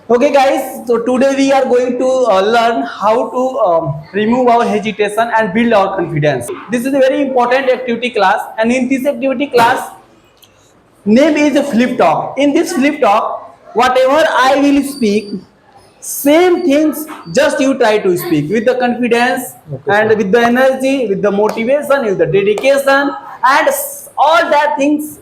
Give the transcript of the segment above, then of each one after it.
Okay, guys. So today we are going to learn how to remove our hesitation and build our confidence. This is a very important activity class, and in this activity class, name is a flip talk. In this flip talk, whatever I will speak, same things just you try to speak with the confidence Okay, and sir. with the energy, with the motivation, with the dedication, and all that things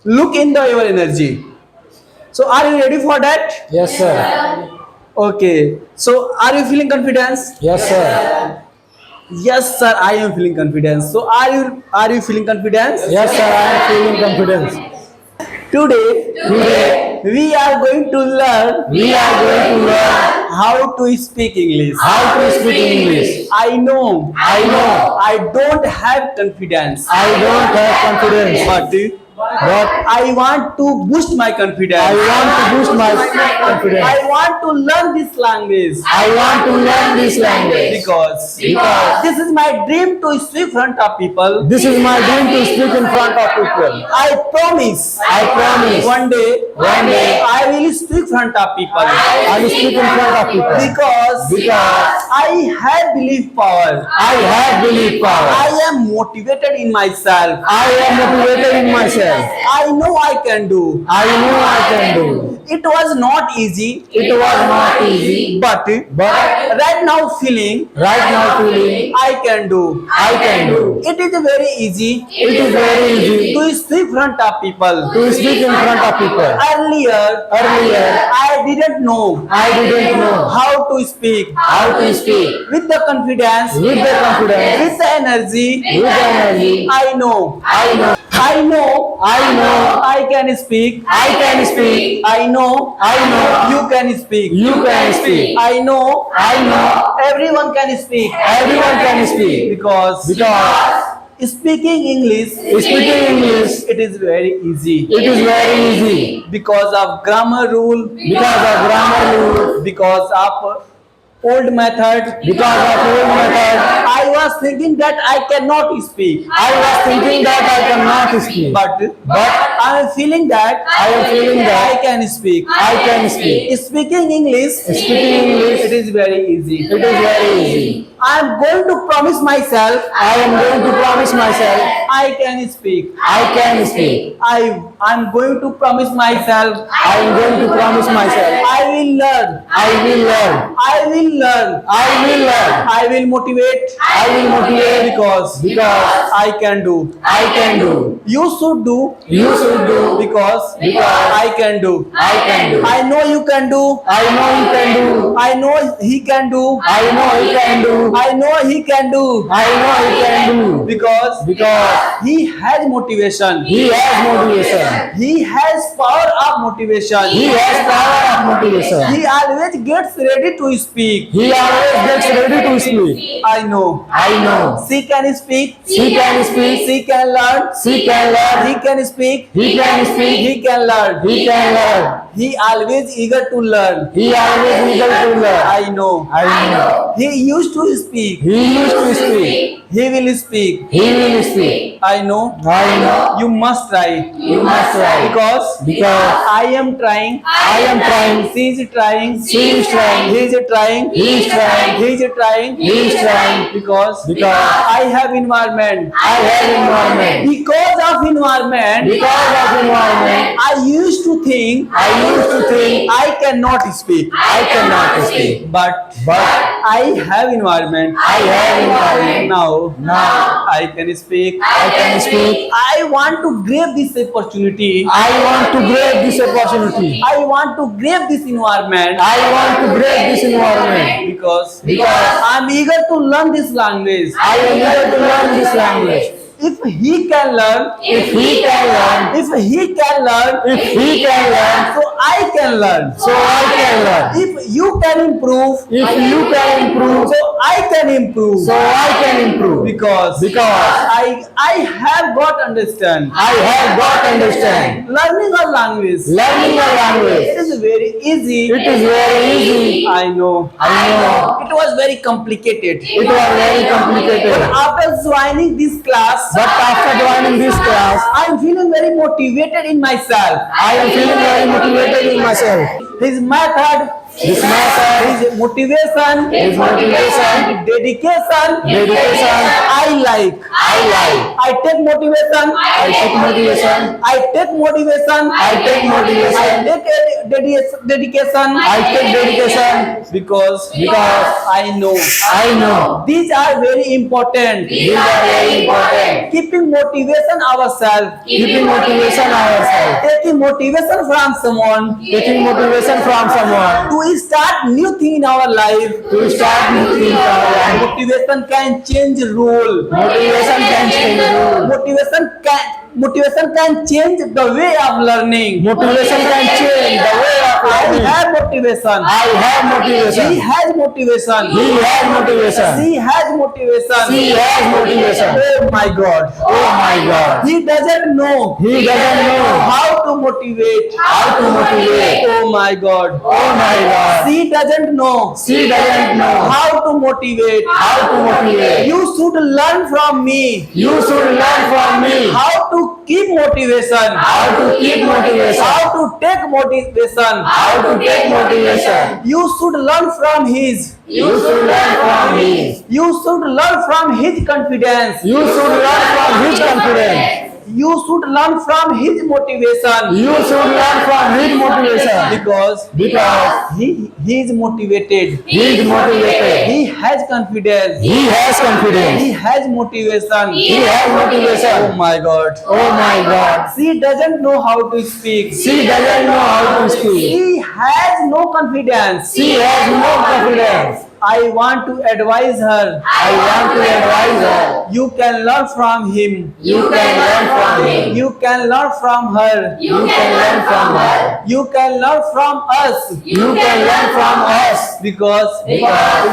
look in the your energy. So are you ready for that? Yes, sir. Okay. So are you feeling confidence? Yes, sir. Yes, sir. I am feeling confidence. So are you feeling confidence? Yes, sir. I am feeling confidence. Today we are going to learn We are going to learn how to speak English. how to speak English. I know I I don't have confidence, don't have confidence, but but I want to boost my confidence. I want to boost my confidence. I want to learn this language I want to learn this language because because this is my dream to speak in front of people. this is my dream to speak in front of people. I promise I promise one day I will speak in front of people I will speak in front of people because I have belief power. I have belief power. I am motivated in myself. I am motivated in myself. I know I can do. I know I can do. It was not easy, It was not easy, but but right now feeling right now feeling I can do. I can do. It is very easy It is very easy to speak in front of people. to speak in front of people. Earlier, I didn't know I didn't know how to speak how to speak with the confidence, with the confidence, with the energy. with the energy. I know I know I can speak. I can speak. I know you can speak. You can speak. I know everyone can speak Everyone can speak because speaking English speaking English. it is very easy It is very easy because of grammar rule, because of grammar rule, because of old method. because of old method. I was thinking that I cannot speak, I was thinking that I cannot speak, but I am feeling that I am feeling I that can speak. I can speak. Speaking English, Speaking English, it is very easy. it is very easy. I am going to promise myself I am going to promise myself I can speak. I can speak. I am going to promise myself I am going to promise myself I will learn. I will learn. I will learn. I will learn. I will motivate I will motivate because I can do. I can do. You should do You should do because because I can do. I can do. I know you can do. I know you can do. I know he can do. I know he can do. I know he can do I know he can do because because he has motivation. he has motivation. He has power of motivation. He has power of motivation. He always gets ready to speak. He always gets ready to speak. I know. I know. She can speak. She can speak. She can learn. She can learn. He can speak. He can speak. He can learn. He can learn. He always eager to learn. He always eager to learn. I know. I know. He used to speak. He used to speak. He will speak. He will speak. I know. I know. You must try You must try because I am trying. I am trying. She is trying. She is trying. He is trying. He is trying. He is trying. He is trying Because because I have environment. I have environment. Because of environment, Because of environment, I used to think I used to think I cannot speak. I cannot speak. But But I have environment. I have environment. Now I can speak. I can speak. I want to grab this opportunity. I want to grab this opportunity. I want to grab this environment I want to grab this environment because because I'm eager to learn this language. I am eager to learn this language. If he can learn, If he can learn, if he can learn, if he can learn, so I can learn. so I can learn. If you can improve, If you can improve, so I can improve. so I can improve. Because I have got understand. I have got understand. Learning a language, Learning a it language, is very easy. it is very easy. I know. I know. It was very complicated. It was very complicated. After joining this class, But after joining this class, I am feeling very motivated in myself. I am feeling very motivated in myself. his method, His method, his motivation, his motivation, dedication, dedication, I like. I like. I take motivation. I take motivation. I take motivation. I take motivation. I take dedication. I take dedication Because I know I know these are very important. these are very important. Keeping motivation ourselves, Keeping motivation ourselves, taking motivation from someone taking motivation from someone to start new thing in our life. to start new things in our life. Motivation can change rule. Motivation can change the rule. Motivation can change the way of learning. Motivation can change the way of I learning. have motivation. I have He motivation. has motivation. He has motivation. She has motivation. He has motivation. Oh my God. Oh my God. He doesn't know He doesn't know how to motivate. how to motivate. Oh my God. Oh my God. She doesn't know She doesn't know how to motivate. how to motivate. You should learn from me You should learn from me how to keep motivation, how to keep motivation, how to take motivation. how to take motivation. You should learn from his. You should learn from his. You should learn from his confidence. You should learn from his confidence. You should learn from his motivation. You should learn from his motivation. Because he is motivated. he is motivated. He has confidence. He has confidence. He has motivation. He has Oh motivation. my God. Oh my God. She doesn't know how to speak. She doesn't know how to speak. She has no confidence. She has no confidence. I want to advise her. I want to advise her. You can learn from him. You can learn from him. You can learn from her. You can learn from her. You can learn from us. You can learn from us. Because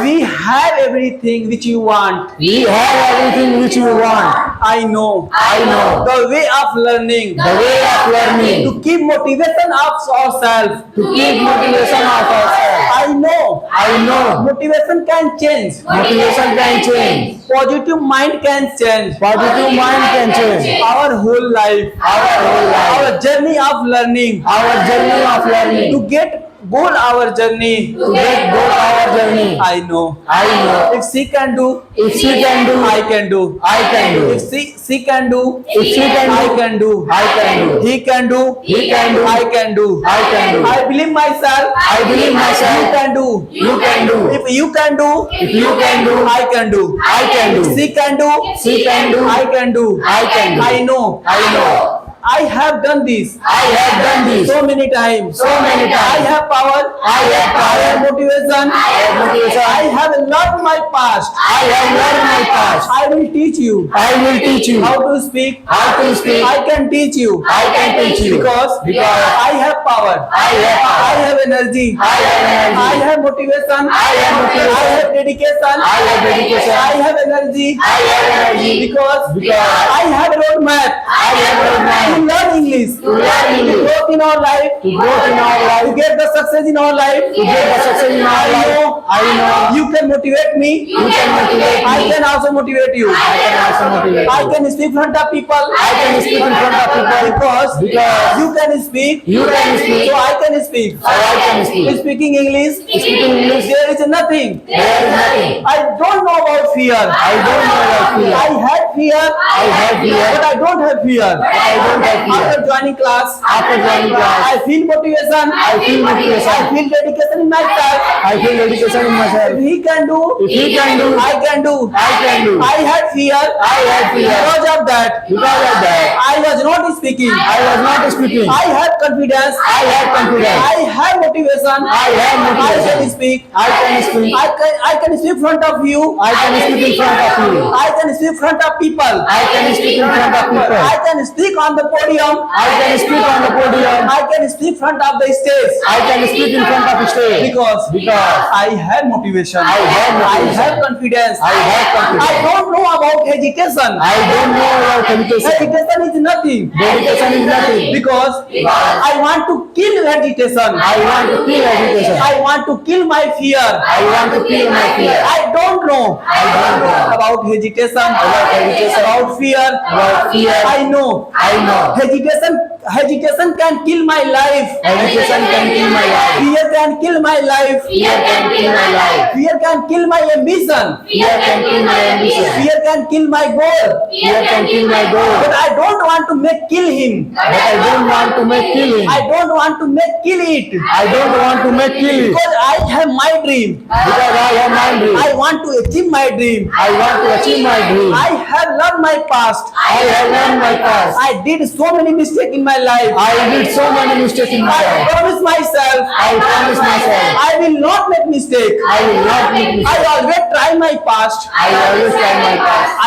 we have everything which you want. We have everything which you want. I know I know the way of learning. the way of learning To keep motivation of ourselves. to keep motivation of ourselves. I know motivation can change. Motivation can change. Positive mind can change. Positive mind can change. Our whole life. Our whole life. Our journey of learning. Our journey of learning. To get goal our journey. To get go our journey. I know. I know. If she can do, If she can do, I can do. I can do. If she can do, If she can do, I can do. I can do. He can do, He can do. I can do. I can do. I believe myself. I believe myself. You can do. You can do. If you can do, If you can do, I can do. I can do. She can do, She can do, I can do. I can do. I know. I know. I have done this I have done this so many times. so many I times. have power. I have power. motivation. I have motivation. I have learned my past. I have learned my past. I will teach you I will teach you how to speak. how to speak. I can teach you I can teach you because I have power. I have power. I have energy. I have energy. I have motivation. I have motivation. I have dedication. I have dedication. I have energy. I have energy. Because I have a roadmap. I have roadmap. To learn English. To learn English. To growth in our life. To growth in our life. To get the success in our life. To get the success in our life. I know. You can motivate me. You can motivate I me. can also motivate you. I can also motivate I you. can speak in front of people. I can speak in front of people Because because you can speak. you can speak. So I can speak. So I can speak. Speaking English. Speaking English. There is nothing. There is nothing. I don't know about fear. I don't know about fear. I had fear. I have fear. But I don't have fear. I don't have fear. After joining class. After joining class, I feel motivation. I feel motivation. I feel dedication in myself. I feel dedication in If myself. he can do. If he can do, I can do. I can do. I had fear. I had fear. Because of that. Because of that, I was not speaking. I was not speaking. I have confidence. I have confidence. I have motivation. I have motivation. I can speak. I can speak. I can speak in front of you. I can speak in front of you. I can speak in front of people. I can speak in front of people. I can speak on the podium. I can speak on the podium. I can speak in front of the stage. I can speak in front of stage. Because Because I have motivation. I have motivation. I have confidence. I have confidence. I don't know about hesitation. I don't know about meditation. Hesitation is nothing. Meditation is nothing. Because I want to kill hesitation. I want to kill meditation. I want to kill my fear. I want to kill my fear. I don't know about hesitation, about fear. About fear. I know. I know. Hesitation can kill my life. Meditation can kill my life. Fear can kill my life. Fear can kill my life. Fear can kill my ambition. Fear can kill my ambition. Fear can kill my goal. Fear can kill my goal. But I don't want to make kill him. But I don't want to make killing. I don't want to make kill it. I don't want to make killing. Because I have my dream. Because I have my dream. I want to achieve my dream. I want to achieve my dream. I have learned my past. I have learned my past. I did so many mistakes in my life. I did so many mistakes in my I life. promise myself. I promise myself. I will not make mistake. I will not make I mistakes. always try my past. I always try my past. I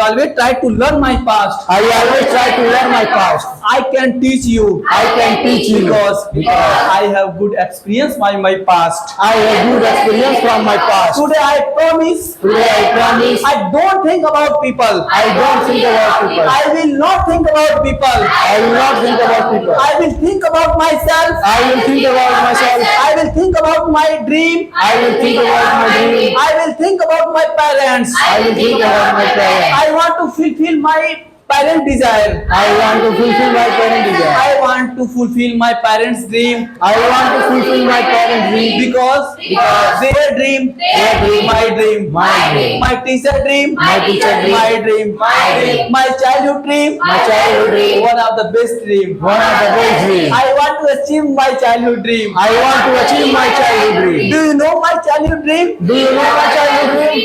always try to learn my past. I always try to learn my past. I can teach you. I can teach you. Because I have good experience by my past. I have good experience from my past. Today I promise. Today I promise. I don't think about people. I don't think about people. I will not think about people. I will not think about people. I will think about myself. I will think about myself. I will think about my dream. I will think about my dream. I will think about my parents. I will think about my parents. I want to fulfill my parent desire. I want to fulfill my parent desire. I want to fulfill my parents' dream. I want to fulfill my parents' dream. Because their dream, my dream, my teacher dream, My teacher dream. my dream, my childhood dream, My childhood dream. one of the best dream. One of the best dreams. I want to achieve my childhood dream. I want to achieve my childhood dream. Do you know my childhood dream? Do you know my childhood dream?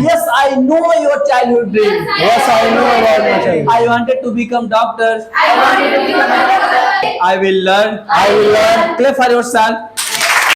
Yes, I know your childhood dream. Yes, I know about my childhood. I wanted to become doctor. I will learn. I will learn. Clap for yourself.